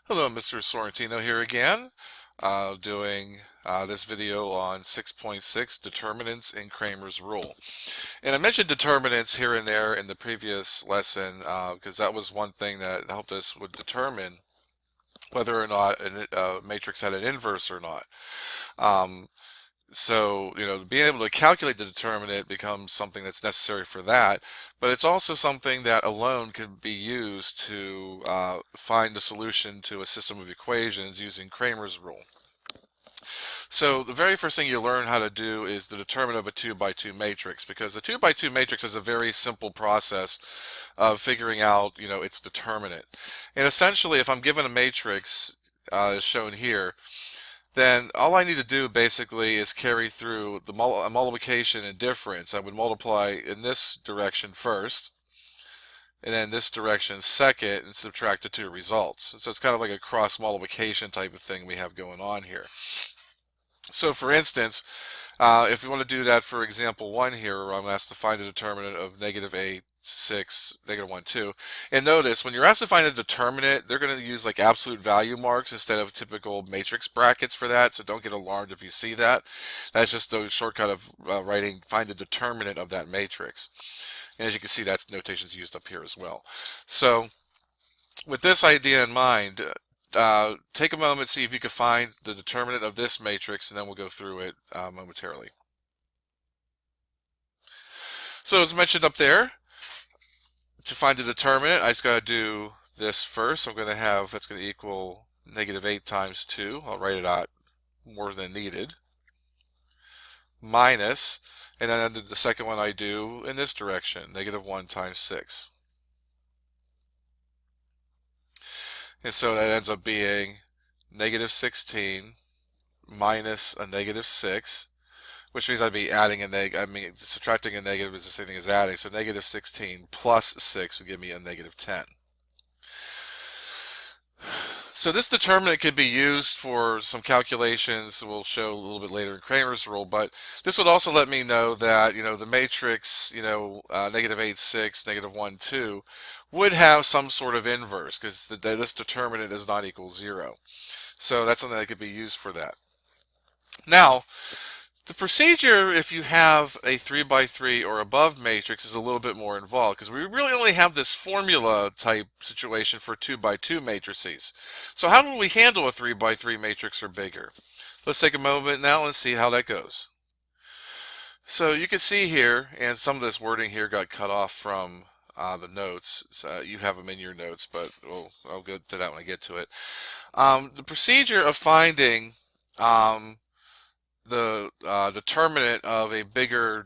Hello, Mr. Sorrentino here again, doing this video on 6.6 Determinants in Kramer's Rule. And I mentioned determinants here and there in the previous lesson because that was one thing that helped us would determine whether or not a matrix had an inverse or not. Um, being able to calculate the determinant becomes something that's necessary for that, but it's also something that alone can be used to find the solution to a system of equations using Kramer's rule. So the very first thing you learn how to do is the determinant of a 2 by 2 matrix, because a 2 by 2 matrix is a very simple process of figuring out, its determinant. And essentially, if I'm given a matrix, as shown here, then all I need to do basically is carry through the multiplication and difference. I would multiply in this direction first, and then this direction second, and subtract the two results. So it's kind of like a cross multiplication type of thing we have going on here. So for instance, if we want to do that for example 1 here, where I'm asked to find the determinant of -8, 6, -1, 2. And notice, when you're asked to find a determinant, they're going to use like absolute value marks instead of typical matrix brackets for that, so don't get alarmed if you see that. That's just a shortcut of writing find the determinant of that matrix. And as you can see, that's notation's used up here as well. So with this idea in mind, take a moment, see if you can find the determinant of this matrix, and then we'll go through it momentarily. So as mentioned up there, to find the determinant, I just got to do this first. I'm going to have, that's going to equal -8 times 2. I'll write it out more than needed. Minus, and then the second one I do in this direction, -1 times 6. And so that ends up being -16 minus a -6, which means I'd be adding subtracting a negative is the same thing as adding. So -16 plus 6 would give me a -10. So this determinant could be used for some calculations we'll show a little bit later in Kramer's rule, but this would also let me know that, the matrix, -8, 6, -1, 2 would have some sort of inverse because this determinant does not equal 0. So that's something that could be used for that. Now, the procedure, if you have a 3 by 3 or above matrix, is a little bit more involved because we really only have this formula type situation for 2 by 2 matrices. So how do we handle a 3 by 3 matrix or bigger? Let's take a moment now and see how that goes. So you can see here, and some of this wording here got cut off from the notes. So you have them in your notes, but I'll go to that when I get to it. The procedure of finding the determinant of a bigger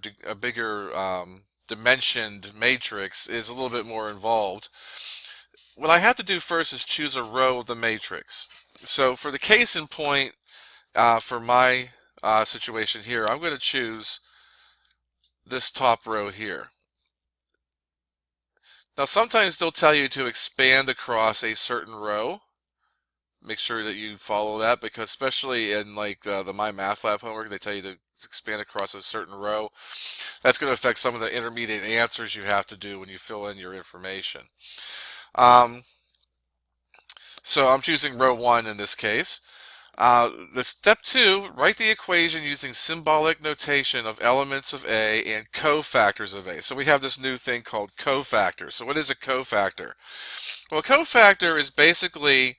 dimensioned matrix is a little bit more involved. What I have to do first is choose a row of the matrix. So for the case in point, for my situation here, I'm going to choose this top row here. Now sometimes they'll tell you to expand across a certain row. Make sure that you follow that, because especially in like the My Math Lab homework, they tell you to expand across a certain row. That's going to affect some of the intermediate answers you have to do when you fill in your information. So I'm choosing row 1 in this case. The step 2, write the equation using symbolic notation of elements of A and cofactors of A. So we have this new thing called cofactors. So what is a cofactor? Well, a cofactor is basically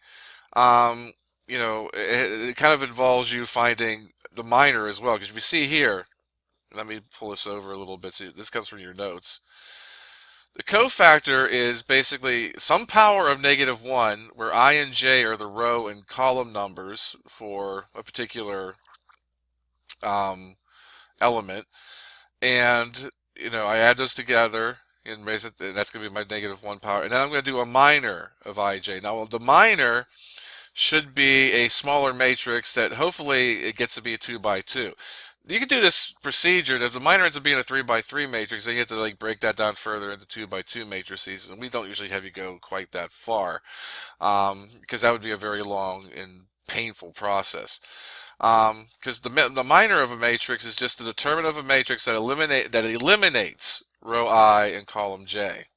it kind of involves you finding the minor as well. Because if you see here, let me pull this over a little bit. So this comes from your notes. The cofactor is basically some power of -1, where I and j are the row and column numbers for a particular element. And, I add those together and raise it, and that's going to be my -1 power. And then I'm going to do a minor of ij. Now, the minor should be a smaller matrix that hopefully it gets to be a 2 by 2. You can do this procedure, and if the minor ends up being a 3 by 3 matrix, then you have to like break that down further into 2 by 2 matrices, and we don't usually have you go quite that far, because that would be a very long and painful process. Because the minor of a matrix is just the determinant of a matrix that eliminates row I and column J.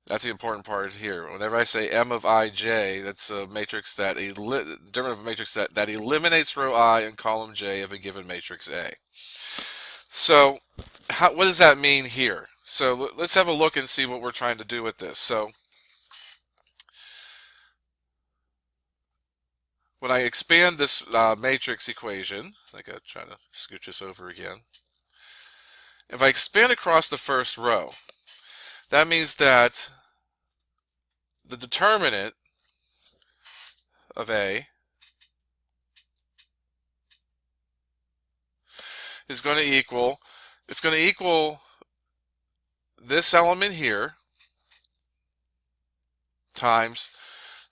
That's the important part here. Whenever I say M of ij, that's a matrix that determinant of a matrix that eliminates row I and column j of a given matrix A. So, what does that mean here? So let's have a look and see what we're trying to do with this. So when I expand this matrix equation, I gotta try to scooch this over again. If I expand across the first row, that means that the determinant of A is going to equal, it's going to equal this element here times,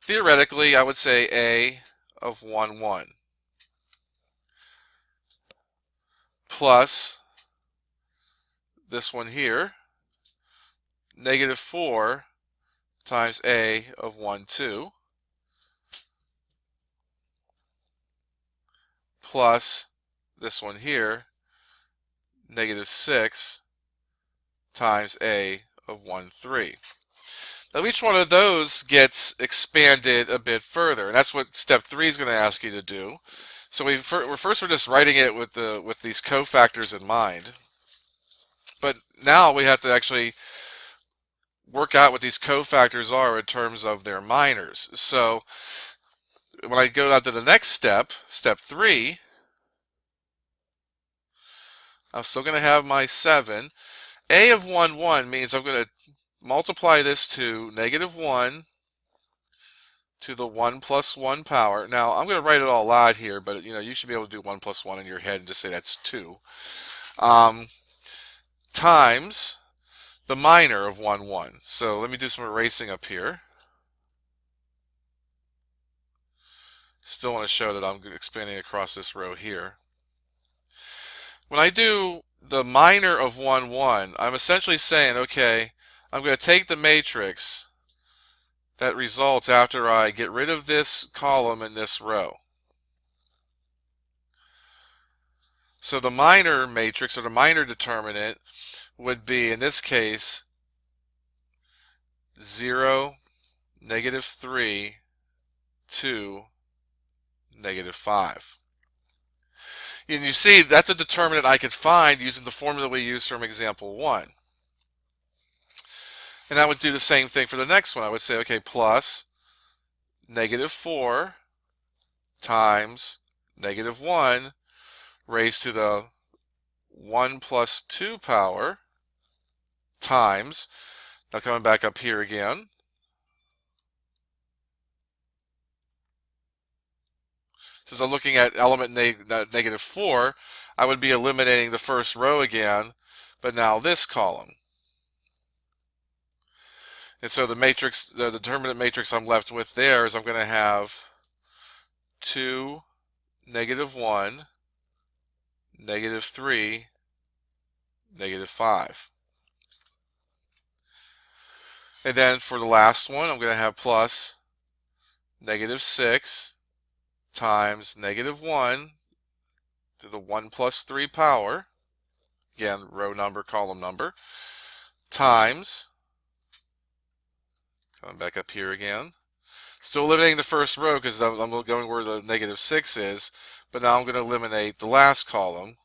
theoretically, I would say A of 1, 1 plus this one here, negative 4 times A of 1, 2 plus this one here, negative 6 times A of 1, 3. Now each one of those gets expanded a bit further, and that's what step 3 is going to ask you to do. So we're just writing it with these cofactors in mind, but now we have to actually work out what these cofactors are in terms of their minors. So when I go down to the next step, step 3, I'm still going to have my 7. A of 1, 1 means I'm going to multiply this to negative 1 to the 1 plus 1 power. Now, I'm going to write it all out here, but you should be able to do 1 plus 1 in your head and just say that's 2. Times the minor of 1, 1. So let me do some erasing up here. Still want to show that I'm expanding across this row here. When I do the minor of 1, 1, I'm essentially saying, okay, I'm going to take the matrix that results after I get rid of this column in this row. So the minor matrix, or the minor determinant, would be, in this case, 0, negative 3, 2, negative 5. And you see, that's a determinant I could find using the formula we used from example 1. And I would do the same thing for the next one. I would say, okay, plus negative 4 times negative 1 raised to the 1 plus 2 power times, now coming back up here again, since I'm looking at element negative 4, I would be eliminating the first row again, but now this column. And so the matrix, the determinant matrix I'm left with there is I'm going to have 2, negative 1, negative 3, negative 5. And then for the last one, I'm going to have plus negative 6 times negative 1 to the 1 plus 3 power, again, row number, column number, times, coming back up here again, still eliminating the first row because I'm going where the negative 6 is, but now I'm going to eliminate the last column,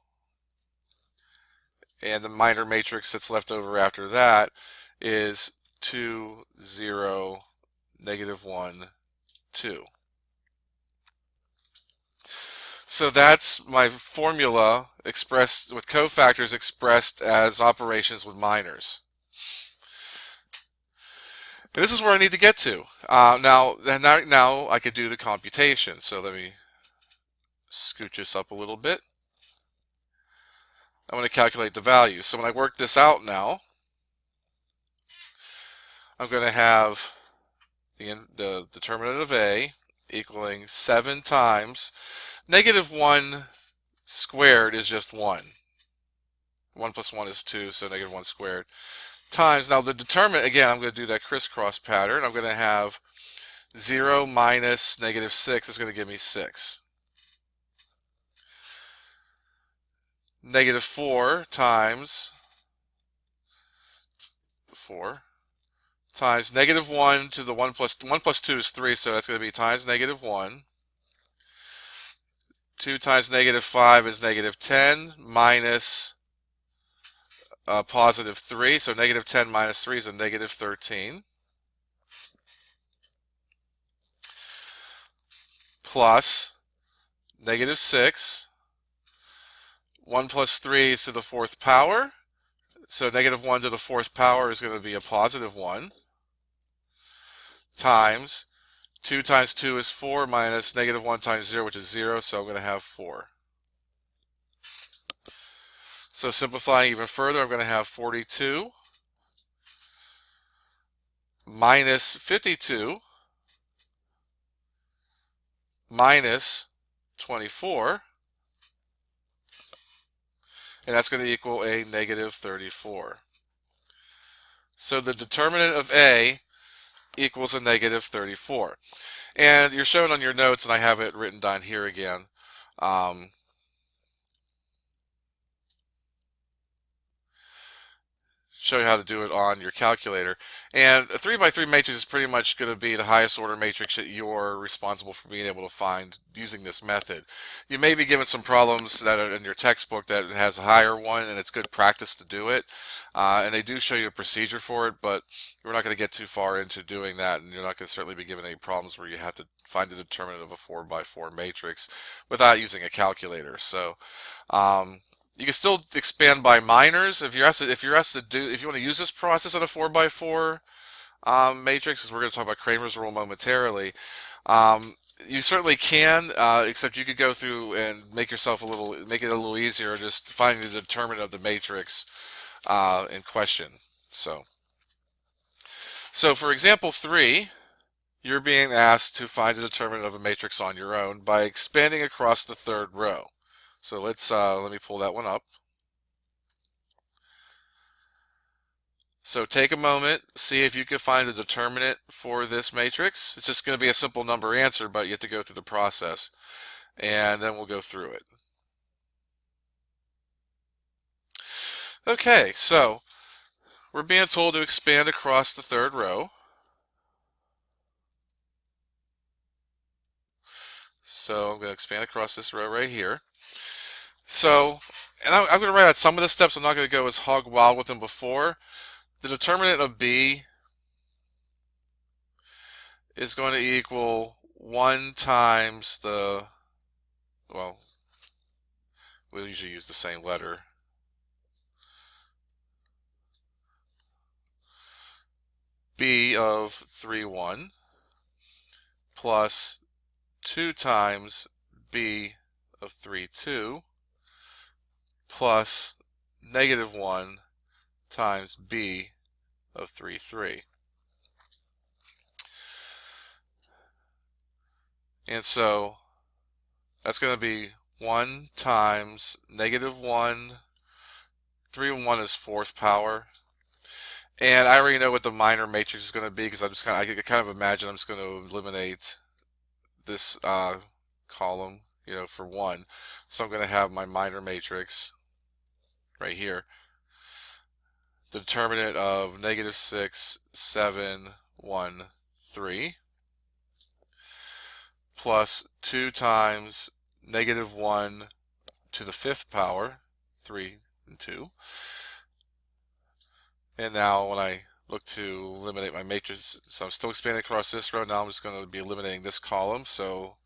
and the minor matrix that's left over after that is 2, 0, negative 1, 2. So that's my formula expressed with cofactors expressed as operations with minors. And this is where I need to get to. Now I could do the computation. So let me scooch this up a little bit. I want to calculate the value. So when I work this out now, I'm going to have the determinant of A equaling 7 times negative 1 squared is just 1. 1 plus 1 is 2, so negative 1 squared. Times, now the determinant, again, I'm going to do that crisscross pattern. I'm going to have 0 minus negative 6 is going to give me 6. Negative 4 times 4 times negative 1 to the 1 plus 2 is 3, so that's going to be times negative 1. 2 times negative 5 is negative 10 minus positive 3, so negative 10 minus 3 is a negative 13. Plus negative 6. 1 plus 3 is to the 4th power. So negative 1 to the 4th power is going to be a positive 1. Times 2 times 2 is 4 minus negative 1 times 0, which is 0. So I'm going to have 4. So simplifying even further, I'm going to have 42 minus 52 minus 24. And that's going to equal a negative 34. So the determinant of A equals a negative 34. And you're shown on your notes, and I have it written down here again. Show you how to do it on your calculator. And a 3 by 3 matrix is pretty much going to be the highest order matrix that you're responsible for being able to find using this method. You may be given some problems that are in your textbook that has a higher one, and it's good practice to do it. And they do show you a procedure for it, but we're not going to get too far into doing that, and you're not going to certainly be given any problems where you have to find the determinant of a 4 by 4 matrix without using a calculator. So you can still expand by minors if you want to use this process on a 4 by 4 matrix, as we're going to talk about Kramer's rule momentarily. You certainly can, except you could go through and make it a little easier, just finding the determinant of the matrix in question. So for example 3, you're being asked to find the determinant of a matrix on your own by expanding across the 3rd row. So let me pull that one up. So take a moment, see if you can find the determinant for this matrix. It's just going to be a simple number answer, but you have to go through the process, and then we'll go through it. Okay, so we're being told to expand across the 3rd row. So I'm going to expand across this row right here. So, and I'm going to write out some of the steps. I'm not going to go as hog wild with them before. The determinant of B is going to equal 1 times the, well, we'll usually use the same letter. B of 3, 1 plus 2 times B of 3, 2 plus negative 1 times B of 3, 3. And so that's going to be 1 times negative 1. 3 and 1 is 4th power. And I already know what the minor matrix is going to be, because I kind of imagine I'm just going to eliminate this column, for 1. So I'm going to have my minor matrix right here. The determinant of negative 6, 7, 1, 3 plus 2 times negative 1 to the 5th power, 3 and 2. And now when I look to eliminate my matrix, so I'm still expanding across this row. Now I'm just going to be eliminating this column. So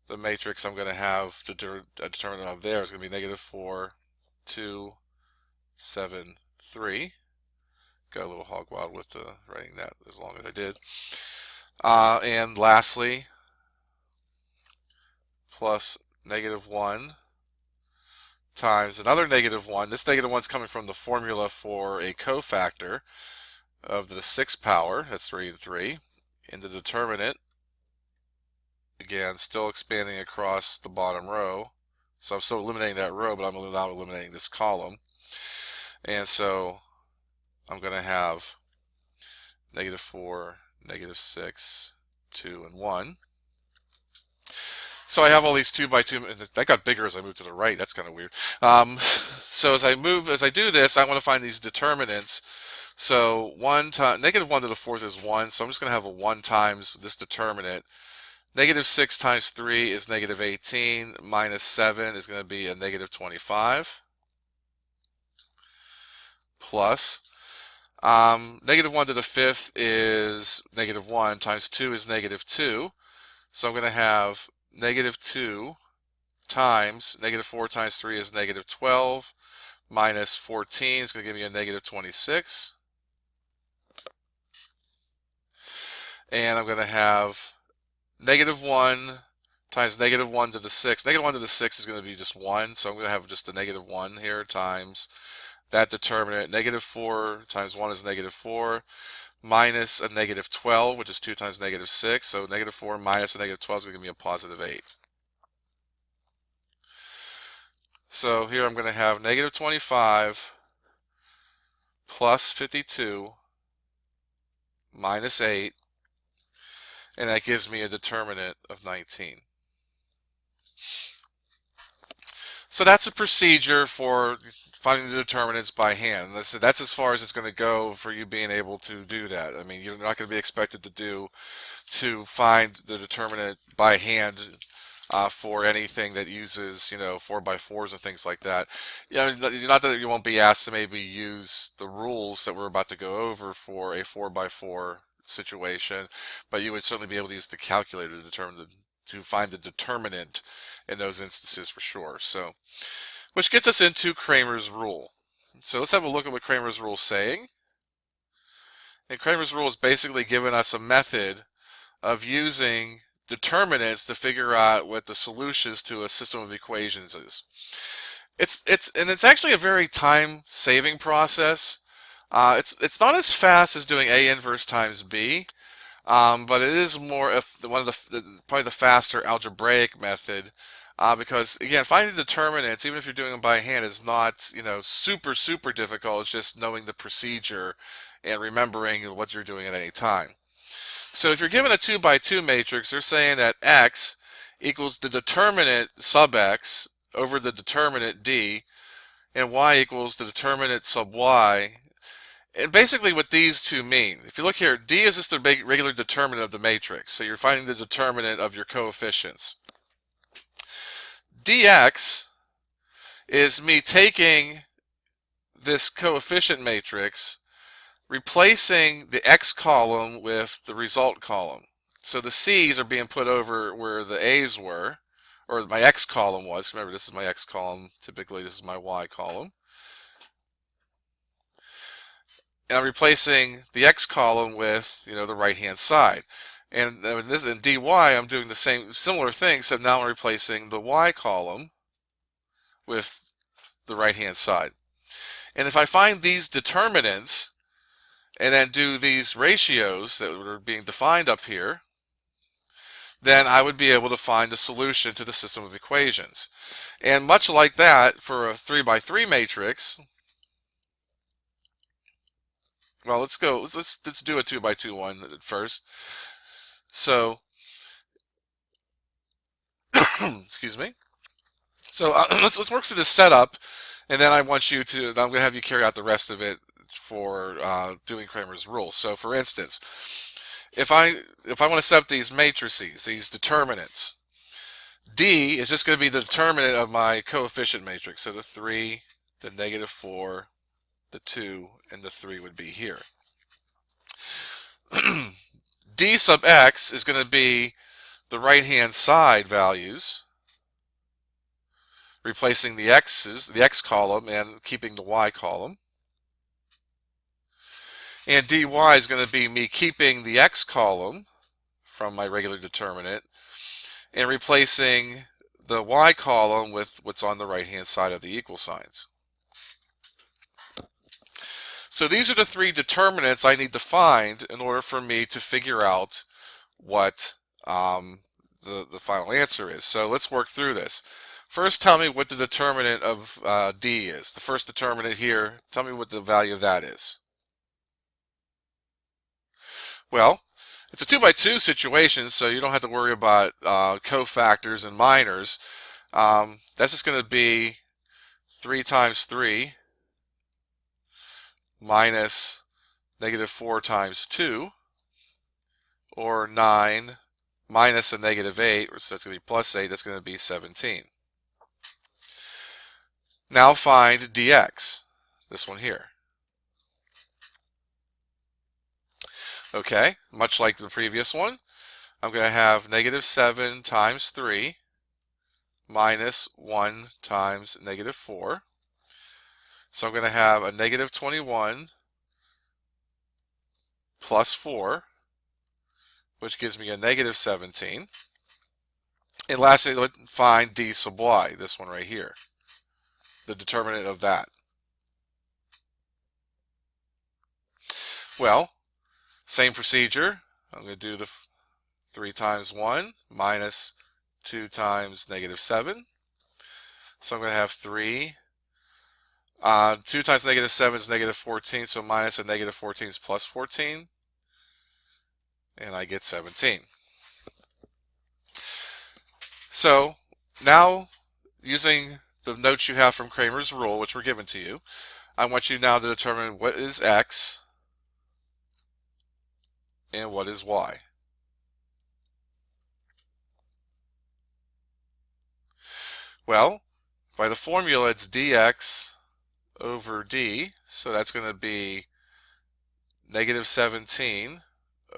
the matrix I'm going to have a determinant of there is going to be negative 4, 2, 7, 3. Got a little hog wild with writing that as long as I did. And lastly, plus negative 1 times another negative 1. This negative 1 is coming from the formula for a cofactor of the 6th power. That's 3 and 3. And the determinant, again, still expanding across the bottom row. So I'm still eliminating that row, but I'm now eliminating this column. And so I'm going to have negative 4, negative 6, 2, and 1. So I have all these 2 by 2, and that got bigger as I moved to the right. That's kind of weird. So as I do this, I want to find these determinants. So 1 time negative 1 to the fourth is 1, so I'm just going to have a 1 times this determinant. Negative 6 times 3 is negative 18, minus 7 is going to be a negative 25, plus negative 1 to the fifth is negative 1 times 2 is negative 2. So I'm going to have negative 2 times negative 4 times 3 is negative 12, minus 14 is going to give me a negative 26. And I'm going to have negative 1 times negative 1 to the sixth. Negative 1 to the sixth is going to be just 1, so I'm going to have just a negative 1 here times that determinant. Negative 4 times 1 is negative 4, minus a negative 12, which is 2 times negative 6. So negative 4 minus a negative 12 is going to give me a positive 8. So here I'm going to have negative 25 plus 52 minus 8, and that gives me a determinant of 19. So that's a procedure for finding the determinants by hand. That's as far as it's going to go for you being able to do that. I mean, you're not going to be expected to find the determinant by hand for anything that uses, 4x4s and things like that. Not that you won't be asked to maybe use the rules that we're about to go over for a 4x4 situation, but you would certainly be able to use the calculator to find the determinant in those instances for sure. So, which gets us into Kramer's rule. So let's have a look at what Kramer's rule is saying. And Kramer's rule is basically giving us a method of using determinants to figure out what the solutions to a system of equations is. It's actually a very time-saving process. It's not as fast as doing A inverse times B, but it is more of probably the faster algebraic method, because again, finding determinants, even if you're doing them by hand, is not super difficult. It's just knowing the procedure and remembering what you're doing at any time. So if you're given a 2x2 matrix, they're saying that x equals the determinant sub x over the determinant d, and y equals the determinant sub y. And basically what these two mean, if you look here, d is just the regular determinant of the matrix. So you're finding the determinant of your coefficients. dx is me taking this coefficient matrix, replacing the x column with the result column. So the c's are being put over where the a's were, or my x column was. Remember, this is my x column. Typically, this is my y column. And I'm replacing the x column with, the right-hand side. And in dy, I'm doing the similar thing, except now I'm replacing the y column with the right-hand side. And if I find these determinants and then do these ratios that are being defined up here, then I would be able to find a solution to the system of equations. And much like that, for a 3x3 matrix, well, let's do a 2x2 one first. So, excuse me. So let's work through the setup, and then I'm going to have you carry out the rest of it for doing Kramer's rule. So, for instance, if I want to set up these matrices, these determinants, D is just going to be the determinant of my coefficient matrix. So the 3, the negative 4, the 2, and the 3 would be here. D sub x is going to be the right-hand side values, replacing the x column and keeping the y column. And dy is going to be me keeping the x column from my regular determinant and replacing the y column with what's on the right-hand side of the equal signs. So these are the three determinants I need to find in order for me to figure out what the final answer is. So let's work through this. First, tell me what the determinant of D is. The first determinant here, tell me what the value of that is. Well, it's a 2x2 situation, so you don't have to worry about cofactors and minors. That's just going to be 3 times 3 minus negative 4 times 2, or 9 minus a negative 8, so it's going to be plus 8, that's going to be 17. Now find dx, this one here. Okay, much like the previous one, I'm going to have negative 7 times 3 minus 1 times negative 4. So I'm going to have a negative 21 plus 4, which gives me a negative 17. And lastly, let's find d sub y, this one right here, the determinant of that. Well, same procedure. I'm going to do the 3 times 1 minus 2 times negative 7. So I'm going to have 3. 2 times negative 7 is negative 14, so minus a negative 14 is plus 14. And I get 17. So now, using the notes you have from Kramer's rule, which were given to you, I want you now to determine what is x and what is y. Well, by the formula, it's dx over d, so that's going to be negative 17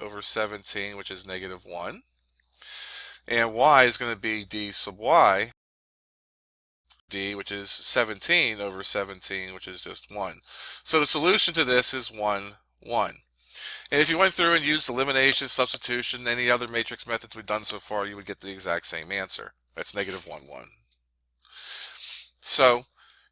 over 17, which is negative 1. And y is going to be d sub y, d, which is 17 over 17, which is just 1. So the solution to this is 1, 1. And if you went through and used elimination, substitution, any other matrix methods we've done so far, you would get the exact same answer. That's negative 1, 1. So,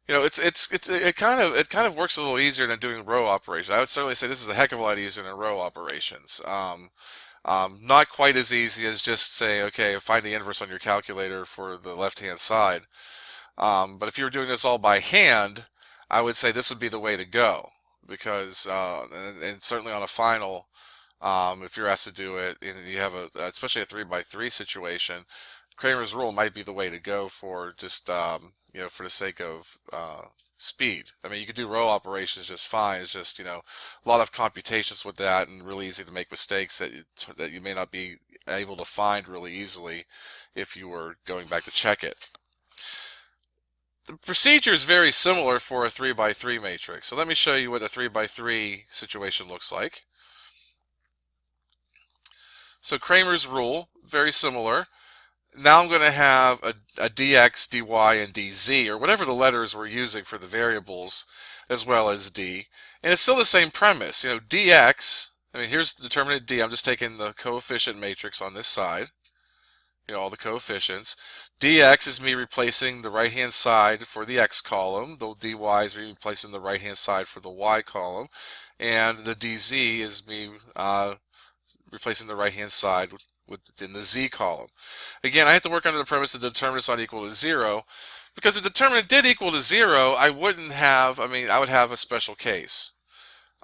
you know, it kind of works a little easier than doing row operations. I would certainly say this is a heck of a lot easier than row operations. Not quite as easy as just saying, okay, find the inverse on your calculator for the left-hand side. But if you were doing this all by hand, I would say this would be the way to go, because and certainly on a final, if you're asked to do it, and you have especially a 3x3 situation, Kramer's rule might be the way to go for just you know, for the sake of speed. I mean, you could do row operations just fine. It's just, you know, a lot of computations with that, and really easy to make mistakes that you may not be able to find really easily if you were going back to check it. The procedure is very similar for a 3x3 matrix. So let me show you what a 3x3 situation looks like. So Kramer's rule, very similar. Now I'm going to have a dx, dy, and dz, or whatever the letters we're using for the variables, as well as d. And it's still the same premise. You know, dx, I mean, here's the determinant d. I'm just taking the coefficient matrix on this side. You know, all the coefficients. Dx is me replacing the right-hand side for the x column. The dy is me replacing the right-hand side for the y column. And the dz is me replacing the right-hand side within the z column. Again, I have to work under the premise that the determinant's not equal to 0. Because if the determinant did equal to 0, I would have a special case.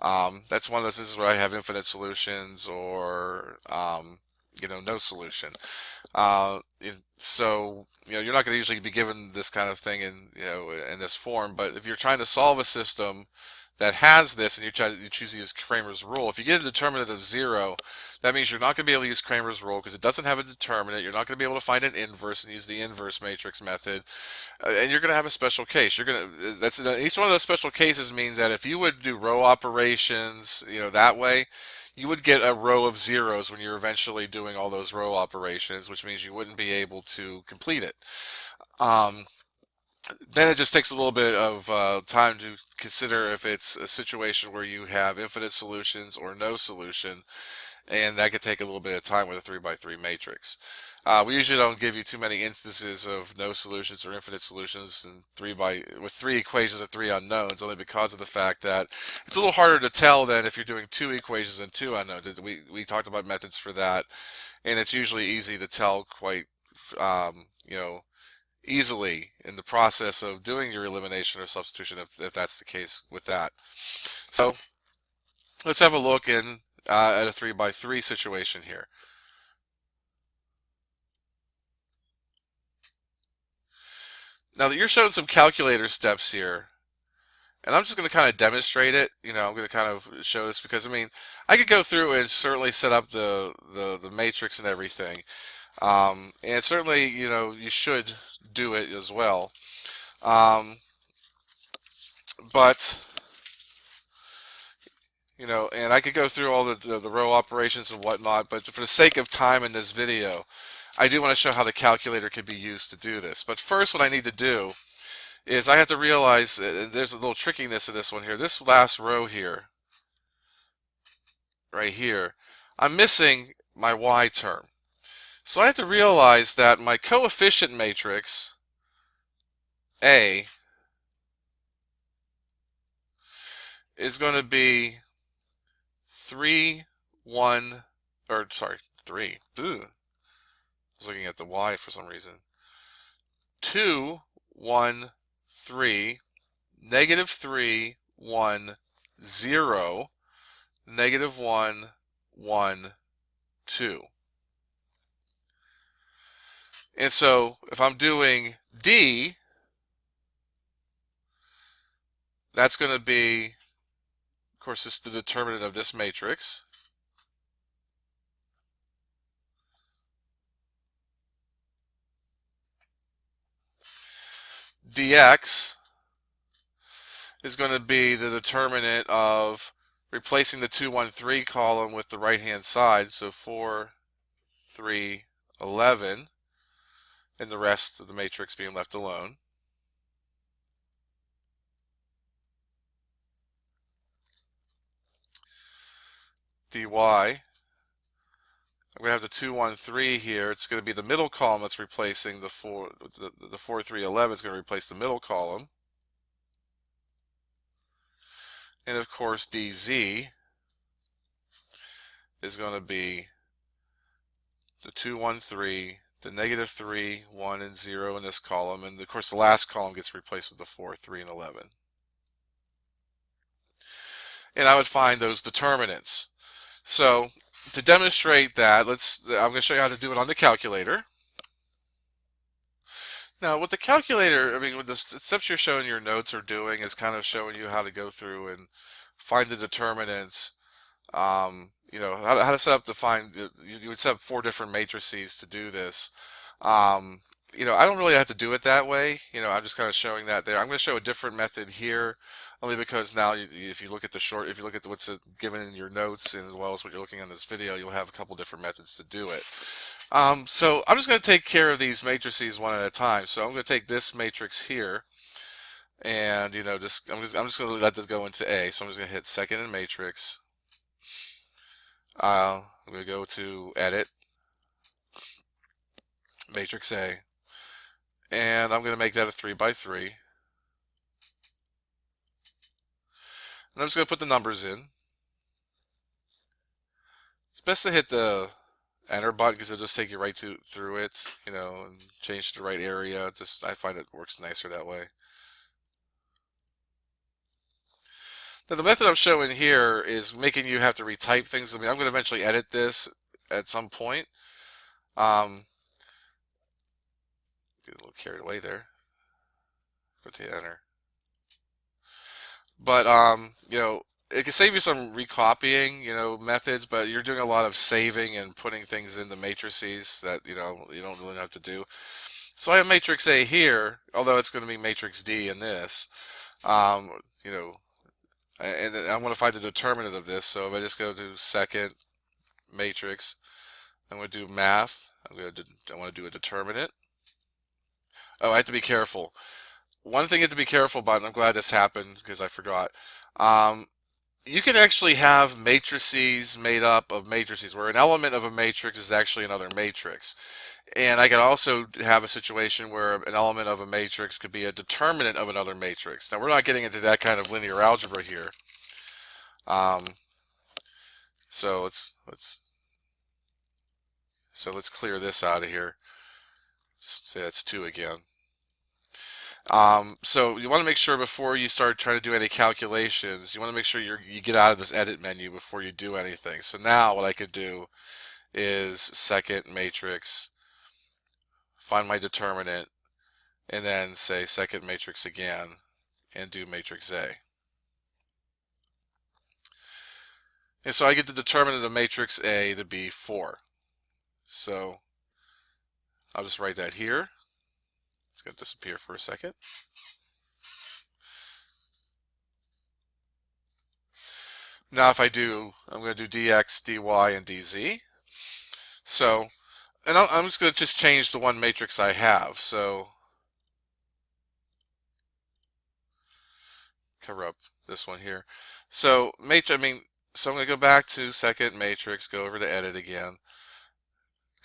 That's one of those instances where I have infinite solutions, or you know, no solution. So, you know, you're not going to usually be given this kind of thing in, you know, in this form. But if you're trying to solve a system that has this, and you choose to use Kramer's rule, if you get a determinant of 0, that means you're not going to be able to use Kramer's rule because it doesn't have a determinant. You're not going to be able to find an inverse and use the inverse matrix method, and you're going to have a special case. Each one of those special cases means that if you would do row operations, you know, that way, you would get a row of zeros when you're eventually doing all those row operations, which means you wouldn't be able to complete it. Then it just takes a little bit of time to consider if it's a situation where you have infinite solutions or no solution, and that could take a little bit of time with a 3x3 matrix. We usually don't give you too many instances of no solutions or infinite solutions and with 3 equations and 3 unknowns, only because of the fact that it's a little harder to tell than if you're doing 2 equations and 2 unknowns. We talked about methods for that, and it's usually easy to tell quite you know, easily in the process of doing your elimination or substitution, if that's the case with that. So let's have a look at a 3x3 situation here. Now that you're showing some calculator steps here, And I'm just going to kind of demonstrate it. I'm going to kind of show this because, I mean, I could go through and certainly set up the matrix and everything. And certainly, you should do it as well. But, and I could go through all the row operations and whatnot, but for the sake of time in this video, I do want to show how the calculator can be used to do this. But first, what I need to do is I have to realize there's a little trickiness to this one here. This last row here, right here, I'm missing my y term. So I have to realize that my coefficient matrix, A, is going to be 3, 1, or sorry, 3. Ugh. I was looking at the y for some reason. 2, 1, 3, negative 3, 1, 0, negative 1, 1, 2. And so if I'm doing D, that's going to be, of course, this is the determinant of this matrix. Dx is going to be the determinant of replacing the 2, 1, 3 column with the right-hand side. So 4, 3, 11, and the rest of the matrix being left alone. Dy, I'm going to have the 2, 1, 3 here. It's going to be the middle column that's replacing the 4, 3, 11 is going to replace the middle column. And of course, dz is going to be the 2, 1, 3, the negative 3, 1, and 0 in this column. And of course, the last column gets replaced with the 4, 3, and 11. And I would find those determinants. So to demonstrate that, I'm going to show you how to do it on the calculator. Now, with the calculator, I mean, what the steps you're showing your notes are doing is kind of showing you how to go through and find the determinants. How to set up to find, you would set up 4 different matrices to do this. I don't really have to do it that way. I'm just kind of showing that there. I'm going to show a different method here, only because now if you look at what's given in your notes and as well as what you're looking in this video, you'll have a couple different methods to do it. So I'm just going to take care of these matrices one at a time. So I'm going to take this matrix here, and I'm just going to let this go into A. So I'm just going to hit second in matrix. I'm going to go to Edit, Matrix A, and I'm going to make that a 3 by 3. And I'm just going to put the numbers in. It's best to hit the Enter button because it'll just take you right through it, and change to the right area. I find it works nicer that way. Now the method I'm showing here is making you have to retype things. I mean, I'm going to eventually edit this at some point. Get a little carried away there. Go to Enter. But it can save you some recopying, methods, but you're doing a lot of saving and putting things into matrices that, you don't really have to do. So I have matrix A here, although it's going to be matrix D in this. And I'm going to find the determinant of this. So if I just go to second matrix, I'm going to do math. I want to do a determinant. Oh, I have to be careful. One thing you have to be careful about, and I'm glad this happened because I forgot. You can actually have matrices made up of matrices, where an element of a matrix is actually another matrix. And I can also have a situation where an element of a matrix could be a determinant of another matrix. Now, we're not getting into that kind of linear algebra here. So let's clear this out of here. Just say that's 2 again. So you want to make sure before you start trying to do any calculations, you want to make sure you get out of this edit menu before you do anything. So now what I could do is second matrix, find my determinant, and then say second matrix again, and do matrix A. And so I get the determinant of matrix A to be 4. So I'll just write that here. It's going to disappear for a second. Now if I do, I'm going to do dx, dy, and dz. So, and I'm just going to just change the one matrix I have. So cover up this one here. So so I'm going to go back to second matrix, go over to edit again,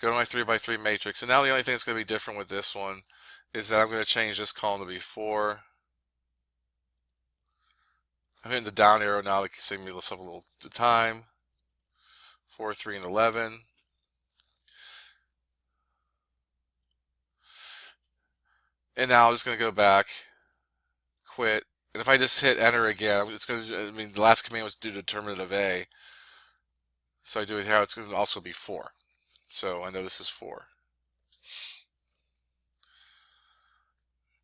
go to my 3x3 matrix, and now the only thing that's going to be different with this one is that I'm going to change this column to be 4. I'm hitting the down arrow now to save me myself a little time. 4, 3, and 11. And now I'm just going to go back, quit. And if I just hit enter again, it's going to, the last command was do determinant of A. So I do it here, it's going to also be 4. So I know this is 4.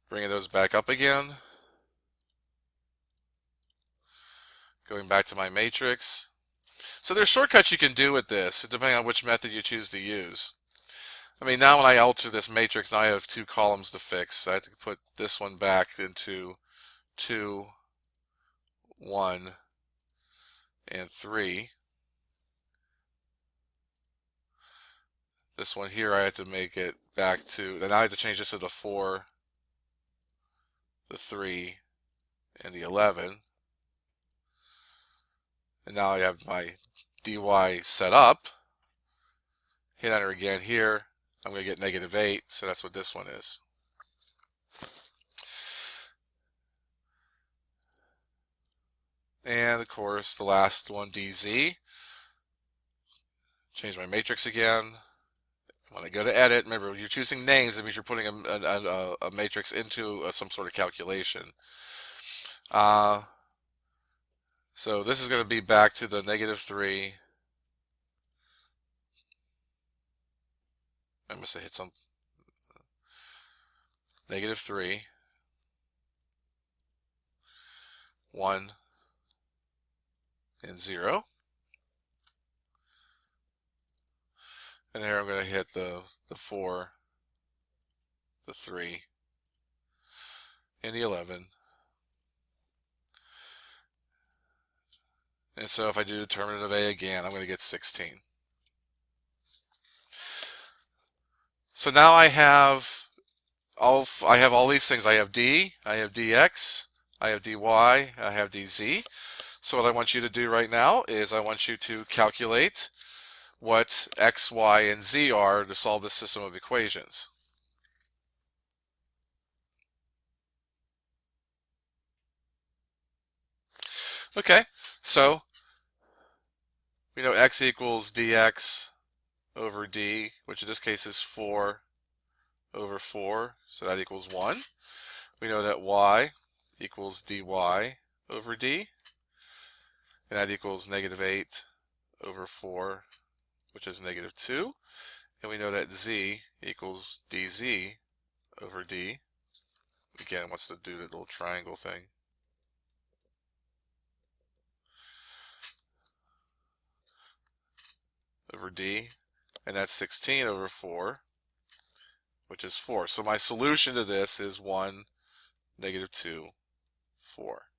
Bringing those back up again. Going back to my matrix. So there's shortcuts you can do with this, depending on which method you choose to use. Now when I alter this matrix, now I have 2 columns to fix. So I have to put this one back into 2, 1, and 3. This one here I have to make it back to, then I have to change this to the 4, the 3, and the 11. And now I have my dy set up. Hit enter again here. I'm going to get -8, so that's what this one is. And of course, the last one, dz. Change my matrix again. When I go to edit, remember, when you're choosing names, that means you're putting a matrix into some sort of calculation. So this is going to be back to the -3. I must have hit some. -3, 1, and 0. And here I'm going to hit the 4, the 3, and the 11. And so if I do determinant of A again, I'm going to get 16. So now I have all these things. I have D, I have dx, I have dy, I have dz. So what I want you to do right now is I want you to calculate what x, y, and z are to solve this system of equations. Okay, so we know x equals dx over d, which in this case is 4 over 4, so that equals 1. We know that y equals dy over d, and that equals -8 over 4, which is -2. And we know that z equals dz over d. Again, it wants to do the little triangle thing. Over d, and that's 16 over 4, which is 4. So my solution to this is 1, -2, 4.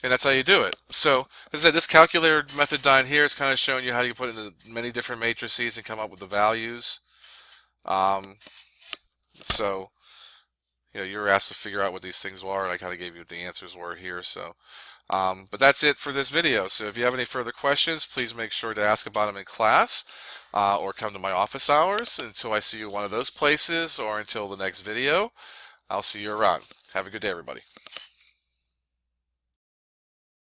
And that's how you do it. So, as I said, this calculator method down here is kind of showing you how you put in the many different matrices and come up with the values. So, you were asked to figure out what these things were, and I kind of gave you what the answers were here. So, but that's it for this video. So if you have any further questions, please make sure to ask about them in class or come to my office hours. Until I see you one of those places or until the next video, I'll see you around. Have a good day, everybody.